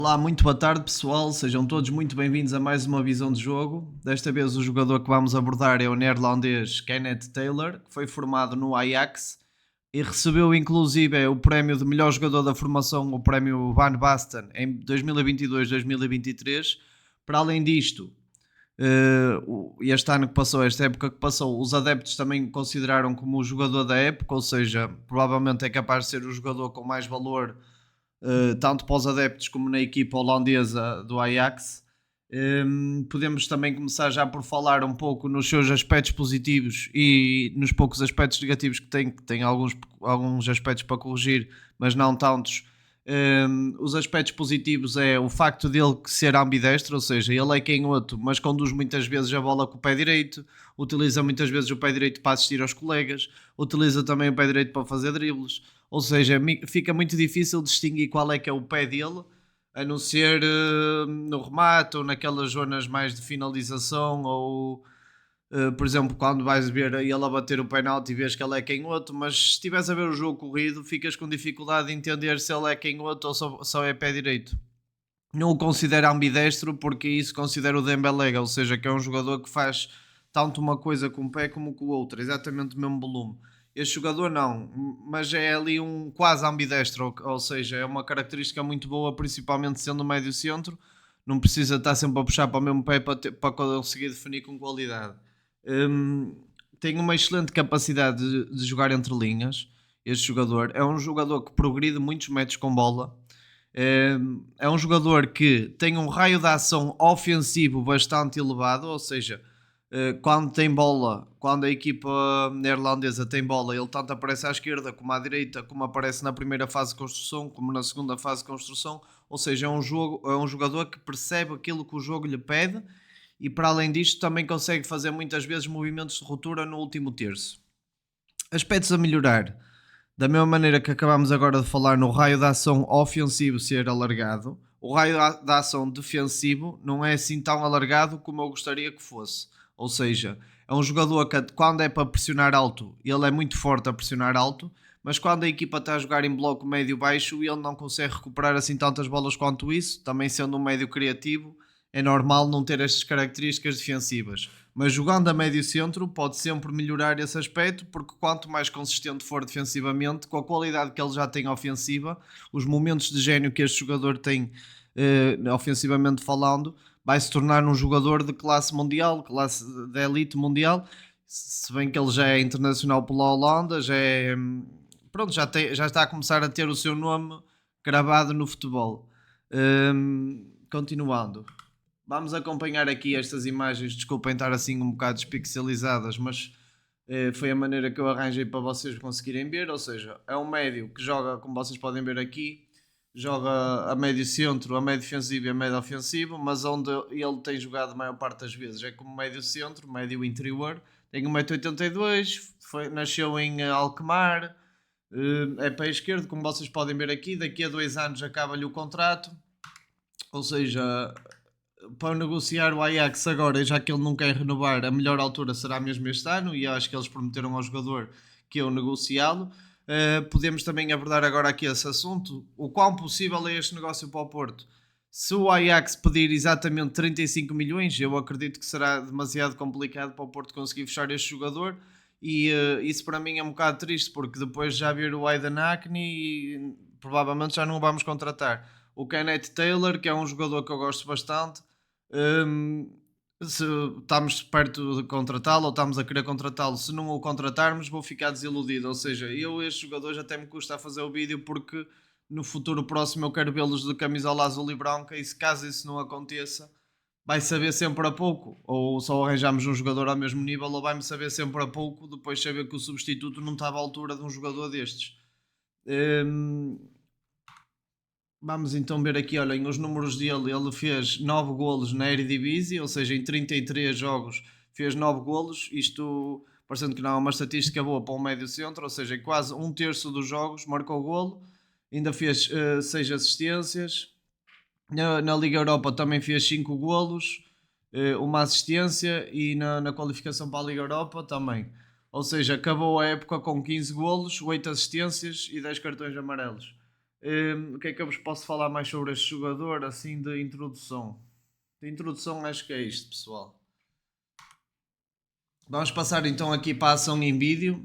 Olá, muito boa tarde pessoal, sejam todos muito bem-vindos a mais uma visão de jogo. Desta vez o jogador que vamos abordar é o neerlandês Kenneth Taylor, que foi formado no Ajax e recebeu inclusive o prémio de melhor jogador da formação, o prémio Van Basten, em 2022-2023. Para além disto, este ano que passou, esta época que passou, os adeptos também o consideraram como o jogador da época, ou seja, provavelmente é capaz de ser o jogador com mais valor tanto para os adeptos como na equipa holandesa do Ajax. Podemos também começar já por falar um pouco nos seus aspectos positivos e nos poucos aspectos negativos que tem alguns aspectos para corrigir, mas não tantos. Os aspectos positivos é o facto dele ser ambidestro, ou seja, ele é canhoto, mas conduz muitas vezes a bola com o pé direito, utiliza muitas vezes o pé direito para assistir aos colegas, utiliza também o pé direito para fazer dribles, ou seja, fica muito difícil distinguir qual é que é o pé dele, a não ser no remate ou naquelas zonas mais de finalização ou por exemplo, quando vais ver ele a bater o penalti e vês que ele é canhoto, mas se estiveres a ver o jogo corrido, ficas com dificuldade de entender se ele é canhoto ou só é pé direito. Não o considero ambidestro porque isso considero o Dembélé, ou seja, que é um jogador que faz tanto uma coisa com um pé como com o outro, exatamente o mesmo volume. Este jogador não, mas é ali um quase ambidestro, ou seja, é uma característica muito boa, principalmente sendo médio centro, não precisa estar sempre a puxar para o mesmo pé para conseguir definir com qualidade. Hum, Tem uma excelente capacidade de jogar entre linhas. Este jogador é um jogador que progride muitos metros com bola. É um jogador que tem um raio de ação ofensivo bastante elevado, ou seja, quando tem bola, quando a equipa neerlandesa tem bola, ele tanto aparece à esquerda como à direita, como aparece na primeira fase de construção, como na segunda fase de construção. Ou seja, é um jogador que percebe aquilo que o jogo lhe pede e, para além disto, também consegue fazer muitas vezes movimentos de ruptura no último terço. Aspectos a melhorar. Da mesma maneira que acabamos agora de falar no raio de ação ofensivo ser alargado, o raio de ação defensivo não é assim tão alargado como eu gostaria que fosse. Ou seja, é um jogador que quando é para pressionar alto, ele é muito forte a pressionar alto, mas quando a equipa está a jogar em bloco médio-baixo, ele não consegue recuperar assim tantas bolas quanto isso, também sendo um médio criativo, é normal não ter estas características defensivas. Mas jogando a médio centro pode sempre melhorar esse aspecto, porque quanto mais consistente for defensivamente, com a qualidade que ele já tem ofensiva, os momentos de gênio que este jogador tem ofensivamente falando, vai se tornar um jogador de classe mundial, classe de elite mundial, se bem que ele já é internacional pela Holanda, pronto, já está a começar a ter o seu nome gravado no futebol. Continuando, vamos acompanhar aqui estas imagens. Desculpem estar assim um bocado despixelizadas, mas foi a maneira que eu arranjei para vocês conseguirem ver. Ou seja, é um médio que joga, como vocês podem ver aqui, joga a médio centro, a médio defensivo e a médio ofensivo, mas onde ele tem jogado a maior parte das vezes é como médio centro, médio interior. Tem 1,82 m, nasceu em Alkmaar, é para a esquerda, como vocês podem ver aqui. Daqui a 2 anos acaba-lhe o contrato, ou seja, para negociar o Ajax agora, já que ele não quer renovar, a melhor altura será mesmo este ano e acho que eles prometeram ao jogador que iam negociá-lo. Podemos também abordar agora aqui esse assunto, o quão possível é este negócio para o Porto. Se o Ajax pedir exatamente 35 milhões, eu acredito que será demasiado complicado para o Porto conseguir fechar este jogador e isso para mim é um bocado triste, porque depois já ver o Aiden Hackney provavelmente já não o vamos contratar. O Kenneth Taylor, que é um jogador que eu gosto bastante, Hum, se estamos perto de contratá-lo ou estamos a querer contratá-lo, se não o contratarmos, vou ficar desiludido. Ou seja, eu, estes jogadores, até me custa a fazer o vídeo porque no futuro próximo eu quero vê-los de camisola azul e branca. E se caso isso não aconteça, vai saber sempre a pouco. Ou só arranjamos um jogador ao mesmo nível, ou vai-me saber sempre a pouco depois saber que o substituto não estava à altura de um jogador destes. Hum, Vamos então ver aqui, olhem, os números dele. Ele fez 9 golos na Eredivisie, ou seja, em 33 jogos fez 9 golos. Isto, parecendo que não é uma estatística boa para um médio centro, ou seja, em quase um terço dos jogos marcou golo. Ainda fez 6 assistências. Na Liga Europa também fez 5 golos, uma assistência e na qualificação para a Liga Europa também. Ou seja, acabou a época com 15 golos, 8 assistências e 10 cartões amarelos. O que é que eu vos posso falar mais sobre este jogador, assim, de introdução? De introdução acho que é isto, pessoal. Vamos passar então aqui para a ação em vídeo.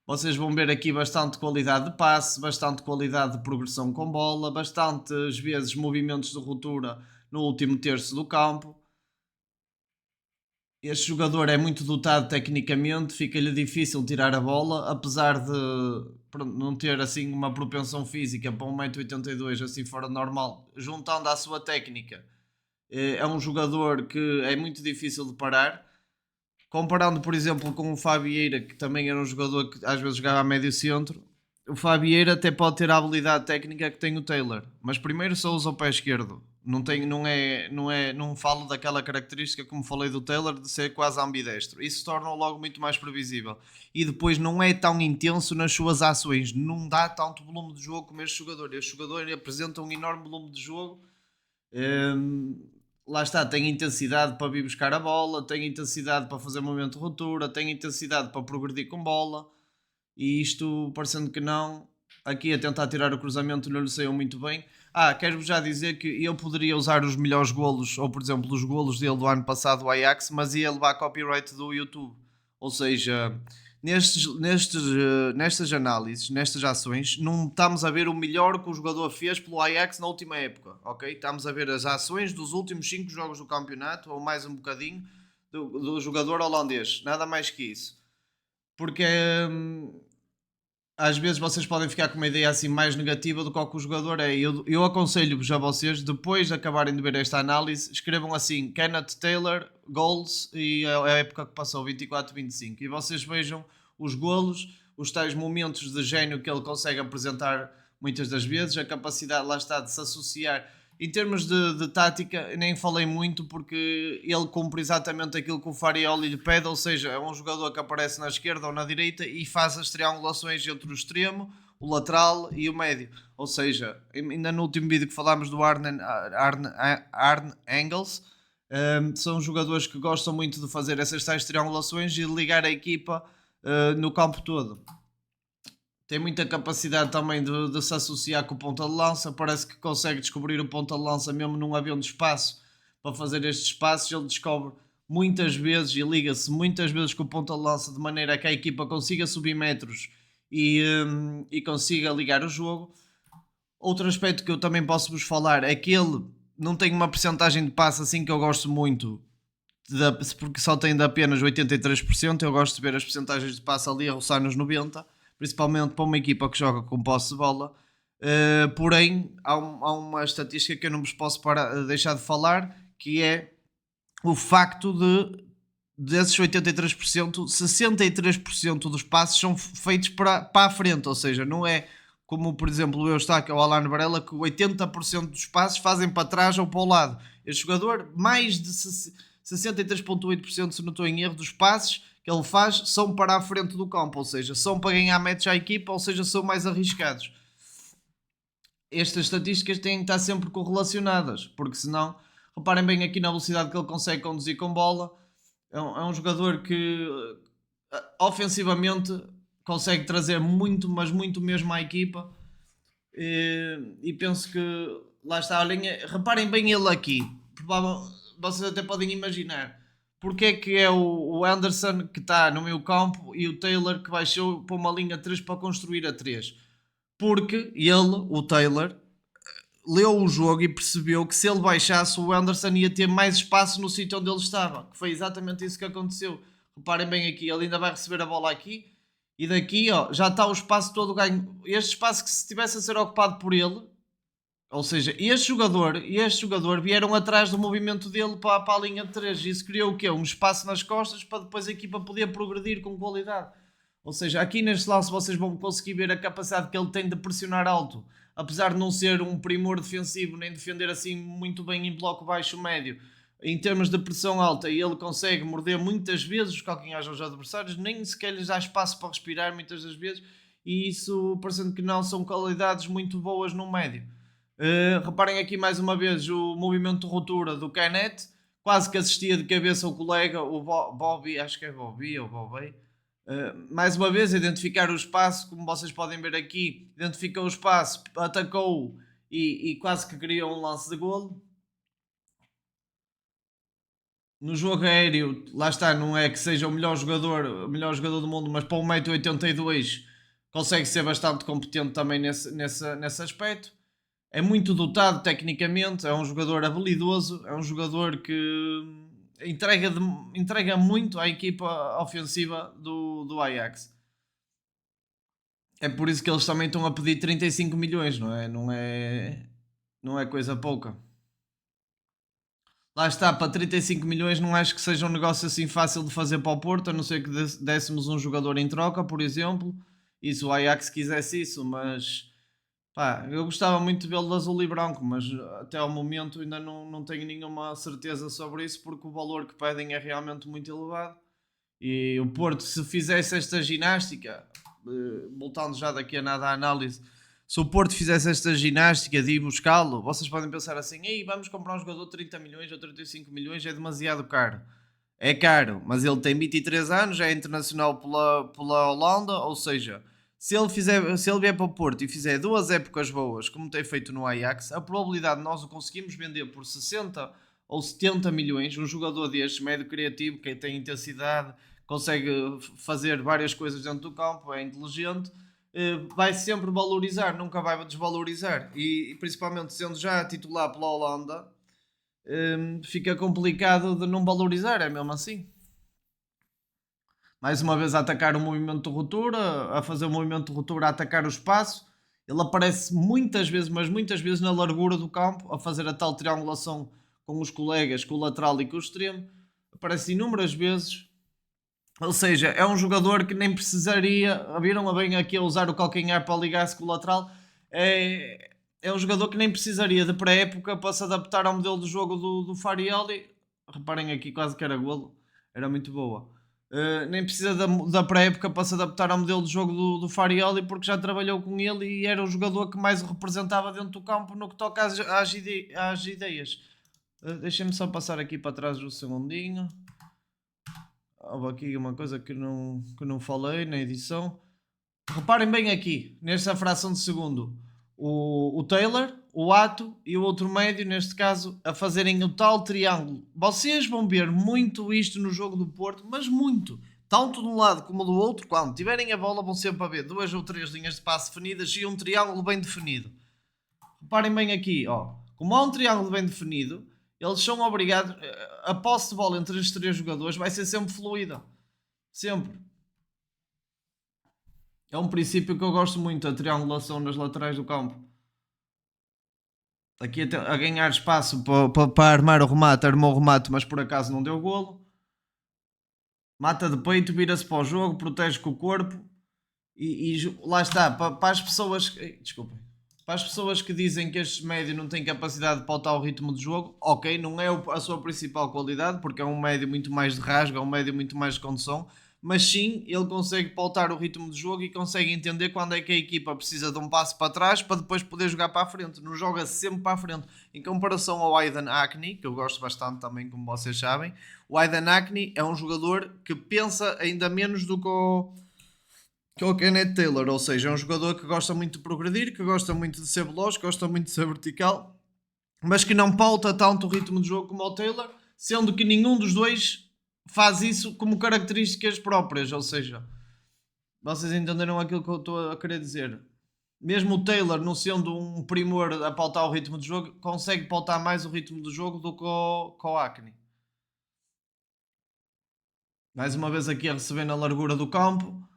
Vocês vão ver aqui bastante qualidade de passe, bastante qualidade de progressão com bola, bastantes vezes movimentos de ruptura no último terço do campo. Este jogador é muito dotado tecnicamente, fica-lhe difícil tirar a bola, apesar de não ter assim uma propensão física para 1,82m assim fora normal, juntando à sua técnica. É um jogador que é muito difícil de parar. Comparando, por exemplo, com o Fabieira, que também era um jogador que às vezes jogava a médio centro, o Fabieira até pode ter a habilidade técnica que tem o Taylor, mas primeiro só usa o pé esquerdo. Não falo daquela característica, como falei do Taylor, de ser quase ambidestro. Isso torna-o logo muito mais previsível. E depois não é tão intenso nas suas ações, não dá tanto volume de jogo como este jogador. Este jogador apresenta um enorme volume de jogo. Lá está, tem intensidade para vir buscar a bola, tem intensidade para fazer momento de ruptura, tem intensidade para progredir com bola, e isto, parecendo que não, aqui a tentar tirar o cruzamento não lhe saiu muito bem. Quero-vos já dizer que eu poderia usar os melhores golos, ou por exemplo os golos dele do ano passado do Ajax, mas ia levar copyright do YouTube. Ou seja, nestas análises, nestas ações, não estamos a ver o melhor que o jogador fez pelo Ajax na última época, ok? Estamos a ver as ações dos últimos 5 jogos do campeonato, ou mais um bocadinho, do jogador holandês, nada mais que isso. Porque às vezes vocês podem ficar com uma ideia assim mais negativa do que o jogador é. Eu aconselho-vos a vocês, depois de acabarem de ver esta análise, escrevam assim Kenneth Taylor, goals e a época que passou, 24-25, e vocês vejam os golos, os tais momentos de gênio que ele consegue apresentar muitas das vezes, a capacidade lá está de se associar. Em termos de tática, nem falei muito porque ele cumpre exatamente aquilo que o Farioli lhe pede, ou seja, é um jogador que aparece na esquerda ou na direita e faz as triangulações entre o extremo, o lateral e o médio. Ou seja, ainda no último vídeo que falámos do Arne Engels, são jogadores que gostam muito de fazer essas tais triangulações e ligar a equipa no campo todo. Tem muita capacidade também de se associar com o ponta de lança. Parece que consegue descobrir o ponta de lança mesmo não havendo espaço para fazer estes espaços. Ele descobre muitas vezes e liga-se muitas vezes com o ponta de lança de maneira que a equipa consiga subir metros e consiga ligar o jogo. Outro aspecto que eu também posso vos falar é que ele não tem uma percentagem de passe assim que eu gosto muito, porque só tem de apenas 83%. Eu gosto de ver as percentagens de passe ali a roçar nos 90%, principalmente para uma equipa que joga com posse de bola. Porém, há uma estatística que eu não vos posso deixar de falar, que é o facto desses 83%, 63% dos passes são feitos para a frente, ou seja, não é como por exemplo o Eustáquio ou o Alan Varela, que 80% dos passes fazem para trás ou para o lado. Este jogador, mais de 63,8%, se não estou em erro, dos passes que ele faz são para a frente do campo, ou seja, são para ganhar match à equipa, ou seja, são mais arriscados. Estas estatísticas têm que estar sempre correlacionadas, porque senão, reparem bem aqui na velocidade que ele consegue conduzir com bola. É um jogador que ofensivamente consegue trazer muito, mas muito mesmo à equipa. E penso que lá está, olhem, reparem bem ele aqui. Vocês até podem imaginar porque é que é o Anderson que está no meio campo e o Taylor que baixou para uma linha 3 para construir a 3. Porque ele, o Taylor, leu o jogo e percebeu que se ele baixasse, o Anderson ia ter mais espaço no sítio onde ele estava. Que foi exatamente isso que aconteceu. Reparem bem aqui, ele ainda vai receber a bola aqui e daqui ó, já está o espaço todo ganho. Este espaço que se estivesse a ser ocupado por ele, ou seja, este jogador vieram atrás do movimento dele para a linha de 3. Isso criou o quê? Um espaço nas costas para depois a equipa poder progredir com qualidade. Ou seja, aqui neste lance vocês vão conseguir ver a capacidade que ele tem de pressionar alto. Apesar de não ser um primor defensivo, nem defender assim muito bem em bloco baixo médio, em termos de pressão alta, ele consegue morder muitas vezes os calcanhares aos adversários, nem sequer lhes dá espaço para respirar muitas das vezes, e isso, parecendo que não, são qualidades muito boas no médio. Reparem aqui mais uma vez o movimento de ruptura do Kenneth, quase que assistia de cabeça o colega, o Bobby, acho que é Bobby ou Bobby, Mais uma vez, identificar o espaço, como vocês podem ver aqui, identificou o espaço, atacou e quase que criou um lance de golo. No jogo aéreo, lá está, não é que seja o melhor jogador do mundo, mas para 1,82 m consegue ser bastante competente também nesse aspecto. É muito dotado tecnicamente, é um jogador habilidoso, é um jogador que entrega, entrega muito à equipa ofensiva do Ajax. É por isso que eles também estão a pedir 35 milhões, não é? Não é coisa pouca. Lá está, para 35 milhões não acho que seja um negócio assim fácil de fazer para o Porto, a não ser que dessemos um jogador em troca, por exemplo, e se o Ajax quisesse isso, mas pá, eu gostava muito de vê-lo de azul e branco, mas até ao momento ainda não tenho nenhuma certeza sobre isso, porque o valor que pedem é realmente muito elevado. E o Porto, se fizesse esta ginástica, voltando já daqui a nada à análise, se o Porto fizesse esta ginástica de ir buscá-lo, vocês podem pensar assim: ei, vamos comprar um jogador de 30 milhões ou 35 milhões, é demasiado caro. É caro, mas ele tem 23 anos, é internacional pela Holanda, ou seja, se ele vier para o Porto e fizer duas épocas boas, como tem feito no Ajax, a probabilidade de nós o conseguirmos vender por 60 ou 70 milhões, um jogador destes, médio criativo, que tem intensidade, consegue fazer várias coisas dentro do campo, é inteligente, vai sempre valorizar, nunca vai desvalorizar. E principalmente sendo já titular pela Holanda, fica complicado de não valorizar, é mesmo assim. Mais uma vez a atacar o movimento de ruptura, a fazer o movimento de ruptura, a atacar o espaço. Ele aparece muitas vezes, mas muitas vezes na largura do campo, a fazer a tal triangulação com os colegas, com o lateral e com o extremo. Aparece inúmeras vezes. Ou seja, é um jogador que nem precisaria. Viram bem aqui a usar o calcanhar para ligar-se com o lateral. É um jogador que nem precisaria de pré-época para se adaptar ao modelo de jogo do Farioli. Reparem aqui, quase que era golo. Era muito boa. Nem precisa da pré-época para se adaptar ao modelo de jogo do Farioli, porque já trabalhou com ele e era o jogador que mais o representava dentro do campo no que toca às ideias. Deixem-me só passar aqui para trás um segundinho. Houve aqui uma coisa que não falei na edição. Reparem bem aqui, nesta fração de segundo, o Taylor, o Ato e o outro médio, neste caso, a fazerem o tal triângulo. Vocês vão ver muito isto no jogo do Porto, mas muito. Tanto de um lado como do outro, quando tiverem a bola, vão sempre a ver duas ou três linhas de passe definidas e um triângulo bem definido. Reparem bem aqui, ó. Como há um triângulo bem definido, eles são obrigados. A posse de bola entre os três jogadores vai ser sempre fluida. Sempre. É um princípio que eu gosto muito, a triangulação nas laterais do campo. Aqui a ganhar espaço para armar o remate, armou o remate, mas por acaso não deu golo. Mata de peito, vira-se para o jogo, protege com o corpo e lá está, para as pessoas. Desculpem. Para as pessoas que dizem que este médio não tem capacidade de pautar o ritmo de jogo, ok, não é a sua principal qualidade, porque é um médio muito mais de rasga, é um médio muito mais de condução, mas sim, ele consegue pautar o ritmo de jogo e consegue entender quando é que a equipa precisa de um passo para trás para depois poder jogar para a frente. Não joga sempre para a frente. Em comparação ao Aidan Hackney, que eu gosto bastante também, como vocês sabem, o Aidan Hackney é um jogador que pensa ainda menos do que o Kenneth Taylor, ou seja, é um jogador que gosta muito de progredir, que gosta muito de ser veloz, que gosta muito de ser vertical, mas que não pauta tanto o ritmo de jogo como o Taylor, sendo que nenhum dos dois faz isso como características próprias, ou seja, vocês entenderam aquilo que eu estou a querer dizer. Mesmo o Taylor, não sendo um primor a pautar o ritmo de jogo, consegue pautar mais o ritmo do jogo do que o Hackney. Mais uma vez aqui a receber na largura do campo.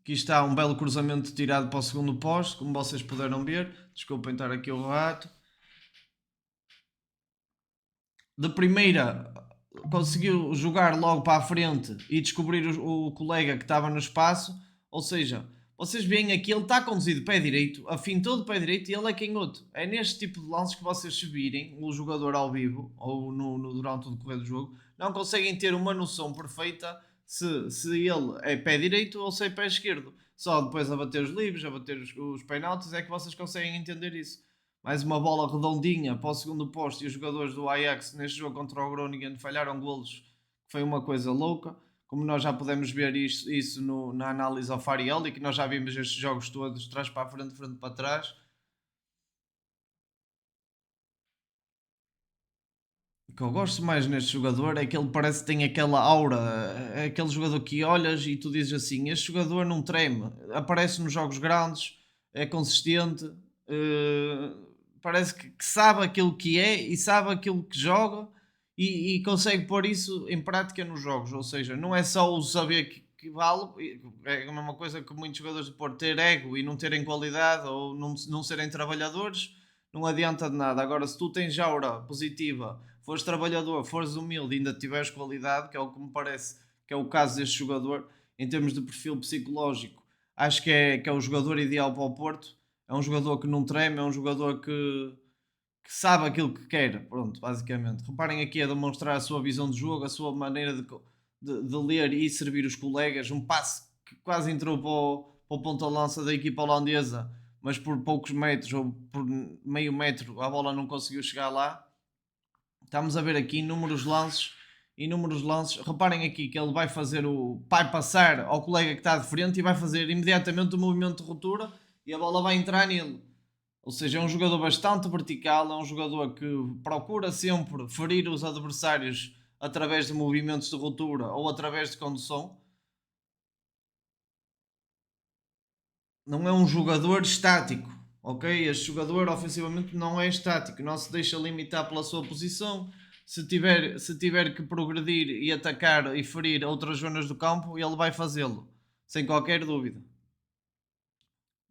Aqui está um belo cruzamento tirado para o segundo poste, como vocês puderam ver. Desculpem estar aqui o rato. De primeira, conseguiu jogar logo para a frente e descobrir o colega que estava no espaço. Ou seja, vocês veem aqui, ele está conduzido pé direito, afintou de pé direito e ele é canhoto. É neste tipo de lances que vocês se virem o jogador ao vivo ou durante o decorrer do jogo, não conseguem ter uma noção perfeita se ele é pé direito ou se é pé esquerdo. Só depois a bater os livres, a bater os penaltis, é que vocês conseguem entender isso. Mais uma bola redondinha para o segundo posto e os jogadores do Ajax neste jogo contra o Groningen falharam golos que foi uma coisa louca. Como nós já podemos ver isso na análise ao Farioli, que nós já vimos estes jogos todos, de trás para a frente, frente para trás. O que eu gosto mais neste jogador é que ele parece que tem aquela aura, é aquele jogador que olhas e tu dizes assim: este jogador não treme, aparece nos jogos grandes, é consistente, eh, parece que sabe aquilo que é e sabe aquilo que joga e consegue pôr isso em prática nos jogos. Ou seja, não é só o saber que vale, é a mesma coisa que muitos jogadores de pôr ter ego e não terem qualidade ou não serem trabalhadores, não adianta de nada. Agora, se tu tens aura positiva, fores trabalhador, fores humilde e ainda tiveres qualidade, que é o que me parece que é o caso deste jogador, em termos de perfil psicológico, acho que é o jogador ideal para o Porto. É um jogador que não treme, é um jogador que sabe aquilo que quer, pronto, basicamente. Reparem aqui a demonstrar a sua visão de jogo, a sua maneira de ler e servir os colegas, um passe que quase entrou para o ponta-lança da equipa holandesa, mas por poucos metros ou por meio metro a bola não conseguiu chegar lá. Estamos a ver aqui inúmeros lances. Reparem aqui que ele vai passar ao colega que está de frente e vai fazer imediatamente o movimento de ruptura e a bola vai entrar nele. Ou seja, é um jogador bastante vertical, é um jogador que procura sempre ferir os adversários através de movimentos de ruptura ou através de condução. Não é um jogador estático, ok? Este jogador ofensivamente não é estático, não se deixa limitar pela sua posição. Se tiver que progredir e atacar e ferir outras zonas do campo, ele vai fazê-lo, sem qualquer dúvida.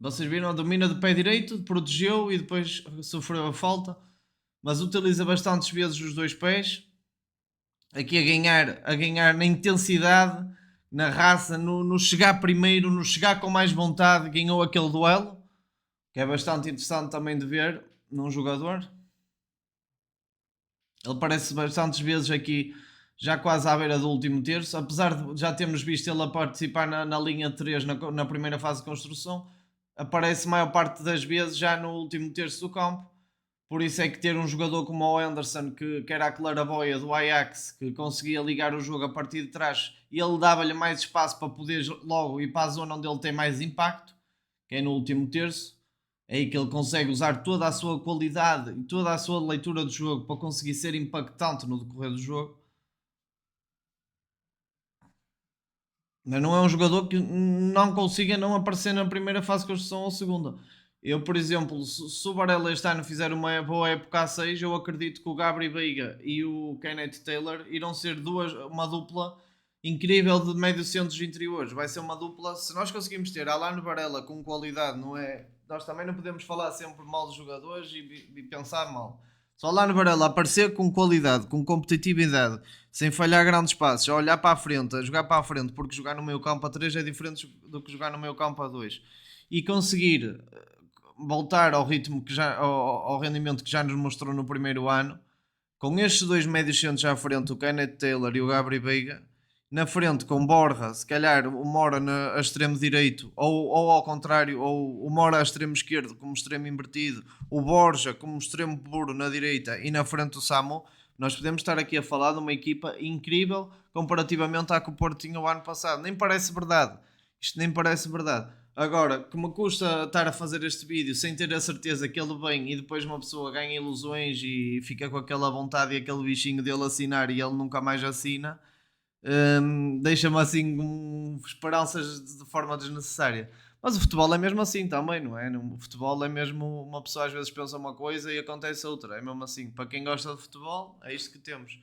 Vocês viram, domina de pé direito, protegeu e depois sofreu a falta, mas utiliza bastantes vezes os dois pés, aqui a ganhar na intensidade, na raça, no chegar primeiro, no chegar com mais vontade, ganhou aquele duelo, que é bastante interessante também de ver num jogador. Ele aparece bastantes vezes aqui, já quase à beira do último terço, apesar de já termos visto ele a participar na linha 3 na primeira fase de construção, aparece a maior parte das vezes já no último terço do campo. Por isso é que ter um jogador como o Anderson, que era a claraboia do Ajax, que conseguia ligar o jogo a partir de trás, e ele dava-lhe mais espaço para poder logo ir para a zona onde ele tem mais impacto, que é no último terço. É aí que ele consegue usar toda a sua qualidade e toda a sua leitura do jogo para conseguir ser impactante no decorrer do jogo. Mas não é um jogador que não consiga não aparecer na primeira fase de construção ou segunda. Eu, por exemplo, se o Varela este ano fizer uma boa época a 6, eu acredito que o Gabri Veiga e o Kenneth Taylor irão ser uma dupla incrível de médio centros interiores. Vai ser uma dupla, se nós conseguimos ter Alan Varela com qualidade, não é? Nós também não podemos falar sempre mal dos jogadores e pensar mal. Se o Alan Varela aparecer com qualidade, com competitividade, sem falhar grandes passos, a olhar para a frente, a jogar para a frente, porque jogar no meio campo a 3 é diferente do que jogar no meio campo a 2, e conseguir voltar ao ritmo ao rendimento que já nos mostrou no primeiro ano, com estes dois médios centros à frente, o Kenneth Taylor e o Gabri Veiga, na frente com Borja, se calhar o Mora a extremo direito, ou ao contrário, ou o Mora a extremo esquerdo como extremo invertido, o Borja como extremo puro na direita e na frente o Samu, nós podemos estar aqui a falar de uma equipa incrível comparativamente à que o Porto tinha o ano passado. Nem parece verdade. Isto nem parece verdade. Agora, que me custa estar a fazer este vídeo sem ter a certeza que ele vem e depois uma pessoa ganha ilusões e fica com aquela vontade e aquele bichinho dele assinar e ele nunca mais assina, deixa-me assim com esperanças de forma desnecessária. Mas o futebol é mesmo assim também, não é? O futebol é mesmo uma pessoa às vezes pensa uma coisa e acontece outra. É mesmo assim. Para quem gosta de futebol, é isto que temos.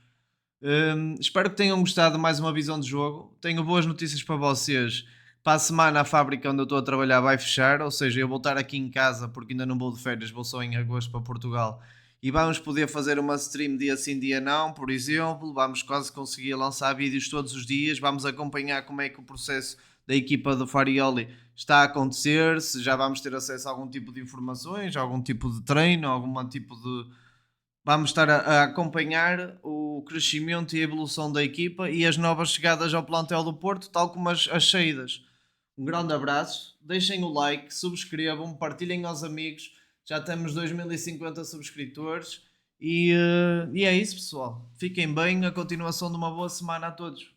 Espero que tenham gostado de mais uma visão de jogo. Tenho boas notícias para vocês. Para a semana a fábrica onde eu estou a trabalhar vai fechar, ou seja, eu vou estar aqui em casa porque ainda não vou de férias, vou só em agosto para Portugal e vamos poder fazer uma stream dia sim, dia não, por exemplo. Vamos quase conseguir lançar vídeos todos os dias. Vamos acompanhar como é que o processo da equipa do Farioli está a acontecer, se já vamos ter acesso a algum tipo de informações, algum tipo de treino, algum tipo de. Vamos estar a acompanhar o crescimento e a evolução da equipa e as novas chegadas ao plantel do Porto, tal como as saídas. Um grande abraço, deixem o like, subscrevam, partilhem aos amigos. Já temos 2050 subscritores E é isso, pessoal. Fiquem bem, a continuação de uma boa semana a todos.